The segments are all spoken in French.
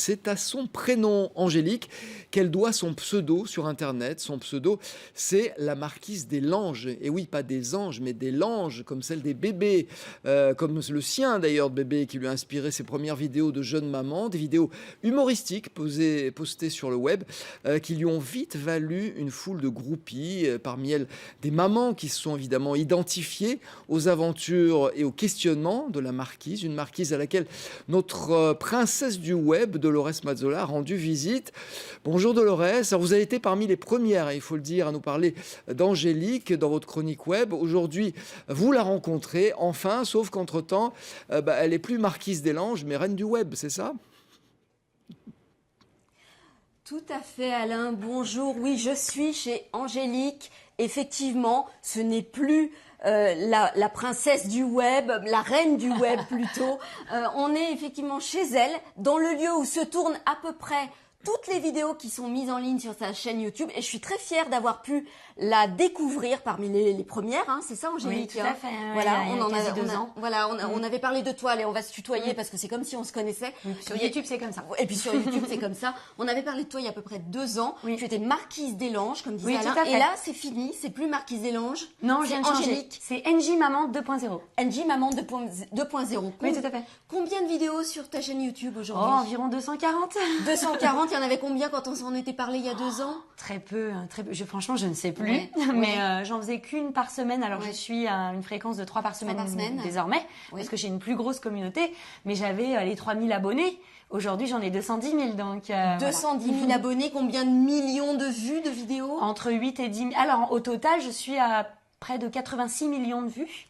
c'est à son prénom, Angélique, qu'elle doit son pseudo sur Internet. Son pseudo, c'est la marquise des Langes. Et oui, pas des anges, mais des langes, comme celle des bébés, comme le sien d'ailleurs de bébé, qui lui a inspiré ses premières vidéos de jeune maman, des vidéos humoristiques postées sur le web, qui lui ont vite valu une foule de groupies, parmi elles des mamans qui se sont évidemment identifiées aux aventures et aux questionnements de la marquise, une marquise à laquelle notre princesse du web, Dolores Mazzola, a rendu visite. Bonjour Dolores, alors vous avez été parmi les premières, il faut le dire, à nous parler d'Angélique dans votre chronique web. Aujourd'hui, vous la rencontrez enfin, sauf qu'entre-temps, elle n'est plus marquise des Langes, mais reine du web, c'est ça ? Tout à fait, Alain. Bonjour. Oui, je suis chez Angélique. Effectivement, ce n'est plus la princesse du web, la reine du web plutôt. On est effectivement chez elle, dans le lieu où se tournent à peu près toutes les vidéos qui sont mises en ligne sur sa chaîne YouTube, et je suis très fière d'avoir pu la découvrir parmi les premières, hein. C'est ça, Angélique? Oui, tout à fait. Voilà, il y a quasi 2 ans. Voilà, on avait parlé de toi, allez, on va se tutoyer parce que c'est comme si on se connaissait. Oui, sur YouTube, c'est comme ça. Et puis sur YouTube, c'est comme ça. On avait parlé de toi il y a à peu près 2 ans. Oui. Tu étais marquise des Langes, comme disait Oui, Alain. tout à fait. Et là, c'est fini, c'est plus marquise des Langes. Non, je viens de changer. Angélique. C'est NJ Maman 2.0. NJ Maman 2.0. Oui, tout à fait. Combien de vidéos sur ta chaîne YouTube Oh, aujourd'hui? environ 240. 240, il y en avait combien quand on s'en était parlé il y a 2 ans? Très peu, hein, très peu. Franchement, je ne sais plus. Ouais, Mais j'en faisais qu'une par semaine. Alors, Ouais. je suis à une fréquence de 3 par semaine, désormais. Oui. Parce que j'ai une plus grosse communauté. Mais j'avais les 3000 abonnés. Aujourd'hui, j'en ai 210 000. Donc, 210 000 abonnés, combien de millions de vues de vidéos? Entre 8 et 10 000. Alors, au total, je suis à près de 86 millions de vues.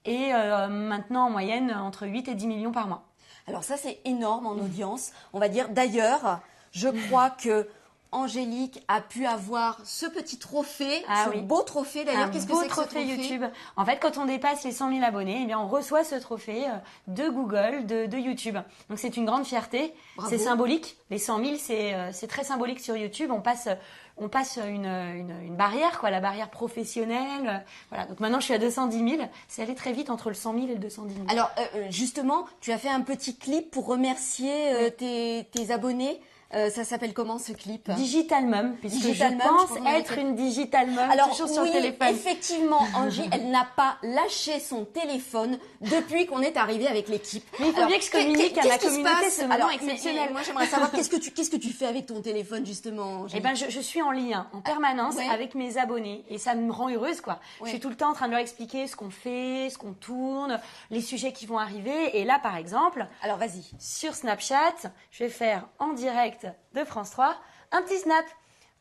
Et maintenant, en moyenne, entre 8 et 10 millions par mois. Alors ça, c'est énorme en audience. On va dire, d'ailleurs, je crois que Angélique a pu avoir ce petit trophée, beau trophée d'ailleurs. Qu'est-ce que c'est que ce trophée YouTube? En fait, quand on dépasse les 100 000 abonnés, eh bien, on reçoit ce trophée de Google, de YouTube. Donc, c'est une grande fierté. C'est symbolique. Les 100 000, c'est très symbolique sur YouTube. On passe une barrière, quoi, la barrière professionnelle. Voilà. Donc maintenant, je suis à 210 000. C'est allé très vite entre le 100 000 et le 210 000. Alors, justement, tu as fait un petit clip pour remercier tes abonnés. Ça s'appelle comment ce clip? Digital Mum, puisque Digital je Mum, pense être une Digital Mum. Alors toujours sur oui, le téléphone. effectivement, Angie, elle n'a pas lâché son téléphone depuis qu'on est arrivé avec l'équipe. Mais il faut bien que je communique à ma communauté ce moment exceptionnel. Moi, j'aimerais savoir qu'est-ce que tu fais avec ton téléphone justement, Angie? Eh ben, je suis en lien en permanence avec mes abonnés et ça me rend heureuse, quoi. Je suis tout le temps en train de leur expliquer ce qu'on fait, ce qu'on tourne, les sujets qui vont arriver. Et là, par exemple, alors vas-y. Sur Snapchat, je vais faire en direct de France 3 un petit snap.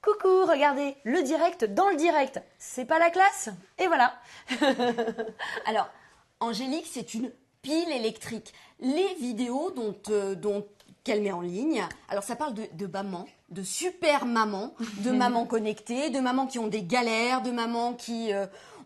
Coucou, regardez, le direct dans le direct. C'est pas la classe? Et voilà. Alors, Angélique, c'est une pile électrique. Les vidéos qu'elle met en ligne, alors ça parle de maman, de super maman, de mamans connectées, de mamans qui ont des galères, de mamans qui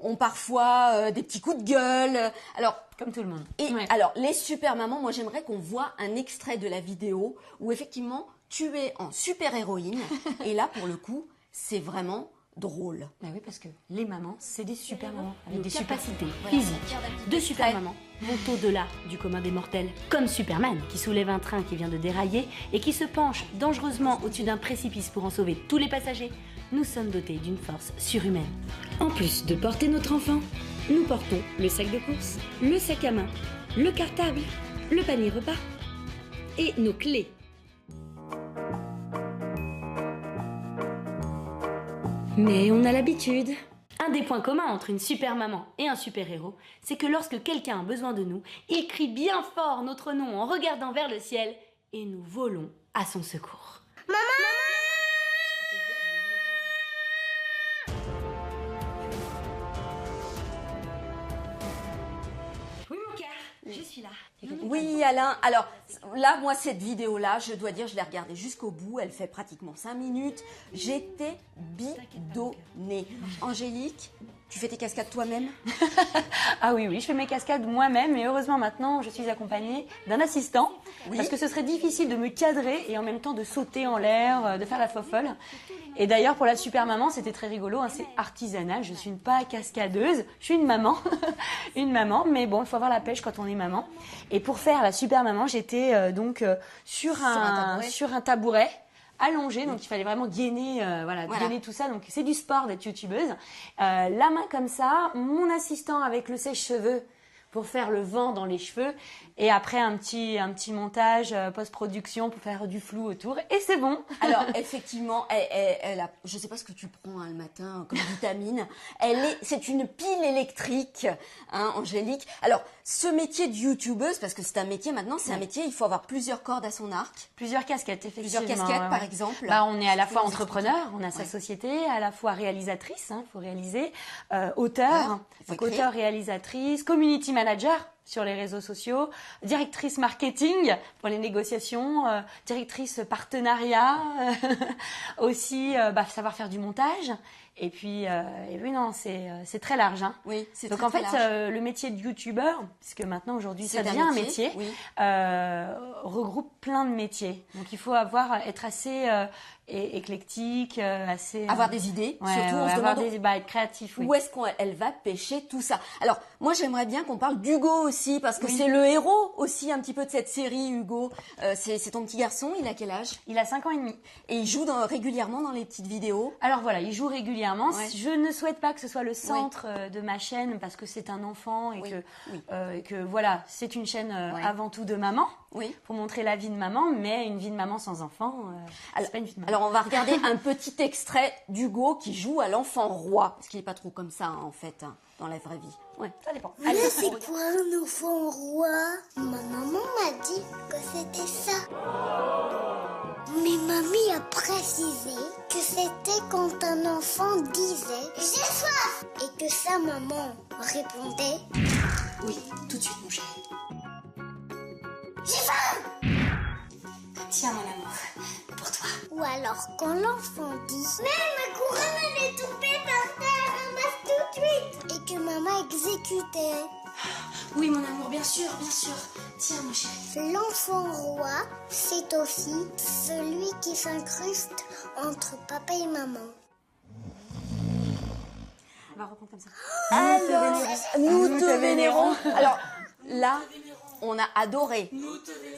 ont parfois des petits coups de gueule. Alors, comme tout le monde. Et alors, les super mamans, moi j'aimerais qu'on voit un extrait de la vidéo où effectivement tu es en super héroïne. Et là, pour le coup, c'est vraiment drôle. Bah oui, parce que les mamans, c'est des super mamans avec des capacités physiques. De super mamans vont au-delà du commun des mortels, comme Superman qui soulève un train qui vient de dérailler et qui se penche dangereusement au-dessus d'un précipice pour en sauver tous les passagers. Nous sommes dotés d'une force surhumaine. En plus de porter notre enfant, nous portons le sac de course, le sac à main, le cartable, le panier repas et nos clés. Mais on a l'habitude. Un des points communs entre une super maman et un super héros, c'est que lorsque quelqu'un a besoin de nous, il crie bien fort notre nom en regardant vers le ciel et nous volons à son secours. Maman! Oui, mon cœur, je suis là. Oui, Alain. Alors, là, moi, cette vidéo-là, je dois dire, je l'ai regardée jusqu'au bout. Elle fait pratiquement 5 minutes. J'étais bidonnée. Angélique, tu fais tes cascades toi-même? Ah oui, je fais mes cascades moi-même. Et heureusement, maintenant, je suis accompagnée d'un assistant. Parce que ce serait difficile de me cadrer et en même temps de sauter en l'air, de faire la fofolle. Et d'ailleurs, pour la super maman, c'était très rigolo, hein, c'est artisanal. Je suis pas cascadeuse, je suis une maman. Une maman, mais bon, il faut avoir la pêche quand on est maman. Et pour faire la super maman, j'étais sur un tabouret allongé, donc il fallait vraiment gainer, gainer tout ça. Donc c'est du sport d'être youtubeuse. La main comme ça, mon assistant avec le sèche-cheveux pour faire le vent dans les cheveux, et après un petit montage post-production pour faire du flou autour, et c'est bon. Alors effectivement, je sais pas ce que tu prends le matin comme vitamine. C'est une pile électrique, hein, Angélique. Alors ce métier de youtubeuse, parce que c'est un métier maintenant, c'est un métier, il faut avoir plusieurs cordes à son arc. Plusieurs casquettes, effectivement. Plusieurs casquettes, par exemple. On est à la fois entrepreneur, on a sa société, à la fois réalisatrice, il faut réaliser, auteur, donc auteur, réalisatrice, community manager sur les réseaux sociaux, directrice marketing pour les négociations, directrice partenariat, aussi savoir faire du montage. Et puis non, c'est très large. Hein. Oui, c'est donc très, en fait, très large. le métier de youtubeur, puisque maintenant aujourd'hui ça devient un métier, regroupe plein de métiers. Donc il faut être assez éclectique, assez avoir des idées, surtout on se avoir demande être créatif. Où est-ce qu'elle va pêcher tout ça. Alors moi j'aimerais bien qu'on parle d'Hugo aussi, parce que c'est le héros aussi un petit peu de cette série. Hugo, c'est ton petit garçon, il a quel âge? Il a 5 ans et demi. Et il joue régulièrement dans les petites vidéos. Alors voilà, il joue régulièrement. Je ne souhaite pas que ce soit le centre de ma chaîne, parce que c'est un enfant et que voilà, c'est une chaîne avant tout de maman, pour montrer la vie de maman, mais une vie de maman sans enfant, c'est pas une vie de maman. Alors on va regarder un petit extrait d'Hugo qui joue à l'enfant roi, parce qu'il n'est pas trop comme ça en fait, hein, dans la vraie vie. Ouais, ça dépend. Mais c'est quoi un enfant roi? Ma maman m'a dit que c'était ça. Mais mamie a précisé que c'était quand un enfant disait « J'ai soif !» et que sa maman répondait « Oui, tout de suite mon chéri. J'ai faim !» Tiens mon amour, pour toi. Ou alors quand l'enfant dit « Mais ma couronne elle est tombée par terre, ramasse tout de suite !» et que maman exécutait. Oui mon amour, bien sûr. Tiens mon chéri. L'enfant roi, c'est aussi celui qui s'incruste entre papa et maman. On va reprendre comme ça. Alors, nous te vénérons. Alors là, on a adoré.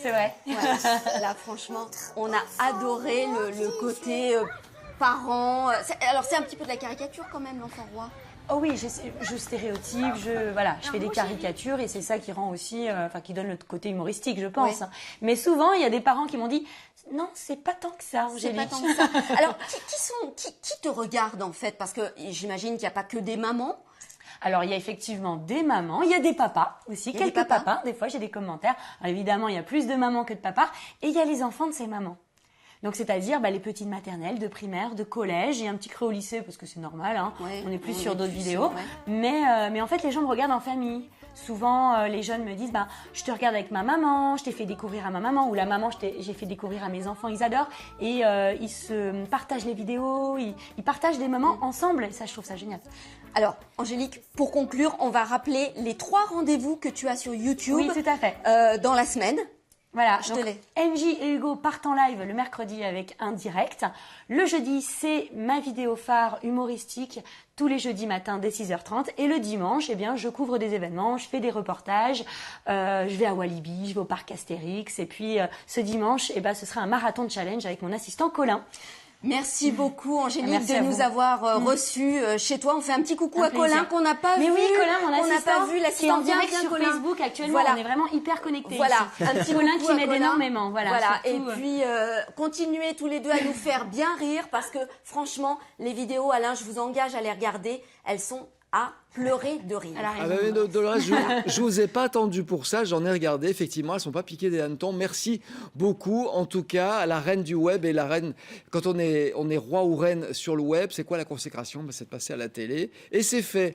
C'est vrai. Ouais, là, franchement, on a adoré le côté parent. Alors, c'est un petit peu de la caricature quand même, l'enfant roi. Oh oui, je stéréotype, je fais des caricatures, et c'est ça qui rend aussi, qui donne le côté humoristique, je pense. Oui. Mais souvent, il y a des parents qui m'ont dit non, c'est pas tant que ça, C'est Angélique. pas tant que ça. Alors, qui te regarde en fait? Parce que j'imagine qu'il n'y a pas que des mamans. Alors, il y a effectivement des mamans, il y a des papas aussi, Il y a des quelques papas. papas. Des fois, j'ai des commentaires. Alors, évidemment, il y a plus de mamans que de papas, et il y a les enfants de ces mamans. Donc, c'est-à-dire les petites maternelles, de primaire, de collège, et un petit creux au lycée, parce que c'est normal, hein. On est plus sur d'autres vidéos. Mais en fait, les gens me regardent en famille. Souvent, les jeunes me disent je te regarde avec ma maman, je t'ai fait découvrir à ma maman, ou la maman, j'ai fait découvrir à mes enfants, ils adorent. Et ils se partagent les vidéos, ils partagent des moments ensemble, et ça, je trouve ça génial. Alors, Angélique, pour conclure, on va rappeler les 3 rendez-vous que tu as sur YouTube. Oui, tout à fait. Dans la semaine. Voilà, Je donc te l'ai. NJ et Hugo partent en live le mercredi avec un direct. Le jeudi, c'est ma vidéo phare humoristique tous les jeudis matins dès 6h30. Et le dimanche, je couvre des événements, je fais des reportages, je vais à Walibi, je vais au parc Astérix. Et puis ce dimanche, ce sera un marathon challenge avec mon assistant Colin. Merci beaucoup, Angélique, Merci de à nous vous. avoir reçus chez toi. On fait un petit coucou à plaisir. Colin qu'on n'a pas vu. Mais oui, Colin, mon On n'a assistant, pas vu qui est l'assistant en direct bien, sur Colin. Facebook actuellement. Voilà. On est vraiment hyper connectés. Voilà, ici. un petit Colin coucou qui à m'aide Colin. énormément. Voilà. Et surtout, puis continuez tous les deux à nous faire bien rire, parce que franchement, les vidéos, Alain, je vous engage à les regarder. Elles sont à pleurer de rire. elle a Ah raison. bah, mais Dolores, je vous ai pas attendu pour ça, j'en ai regardé, effectivement, elles sont pas piquées des hannetons. Merci beaucoup, en tout cas, à la reine du web. Et la reine, quand on est roi ou reine sur le web, c'est quoi la consécration? C'est de passer à la télé, et c'est fait.